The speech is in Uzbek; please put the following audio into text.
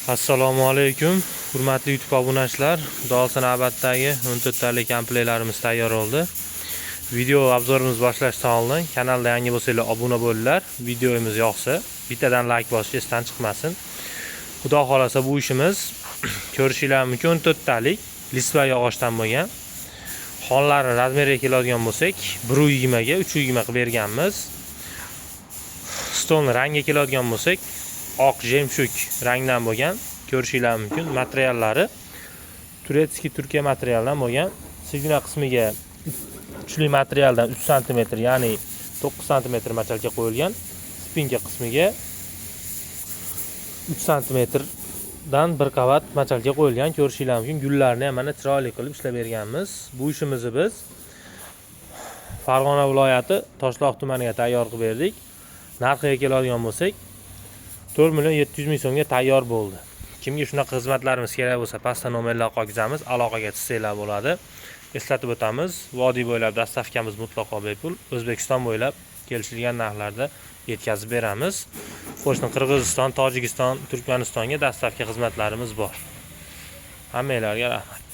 Assalomu alaykum, hurmatli YouTube obunachilar. Dolsa navbatdagi 14 talik komplektlarimiz tayyor bo'ldi. Video obzorimiz boshlashdan oldin kanalda yangi bo'lsanglar obuna bo'linglar. Videomiz yoqsa bittadan like bosish esdan chiqmasin. Xudo xolasa bu ishimiz ko'rishinglar mumkin 14 talik lisva yog'ochdan bo'lgan. Xonlari razmeriga keladigan bo'lsak 120 ga 320 qilib berganmiz. Stolni rangiga keladigan bo'lsak oq jemshuk rangdan bo'lgan, ko'rishinglar mumkin. Materiallari turetskiy Turkiya materialdan bo'lgan. Signa qismiga kuchli materialdan 3 cm, ya'ni 9 cm machalka qo'yilgan. Spinka qismiga 3 cm dan bir qavat machalka qo'yilgan, ko'rishinglar mumkin. Gullarni ham mana chiroyli qilib ishlab berganmiz. Bu ishimizni biz Farg'ona viloyati Toshloq tumaniga tayyor qilib berdik. Narxiga keladigan bo'lsak 4.700.000 so'mga tayyor bo'ldi. Kimga shunaqa xizmatlarimiz kerak bo'lsa, pastda nomerlar qoldiramiz, aloqaga tushsanglar bo'ladi. Eslatib o'tamiz, vodiy bo'ylab dastavkamiz mutlaqo bepul. O'zbekiston bo'ylab kelishilgan narxlarda yetkazib beramiz. Qo'shni Qirg'iziston, Tojikiston, Turkmanistonga dastavka xizmatlarimiz bor. Hammanglarga rahmat.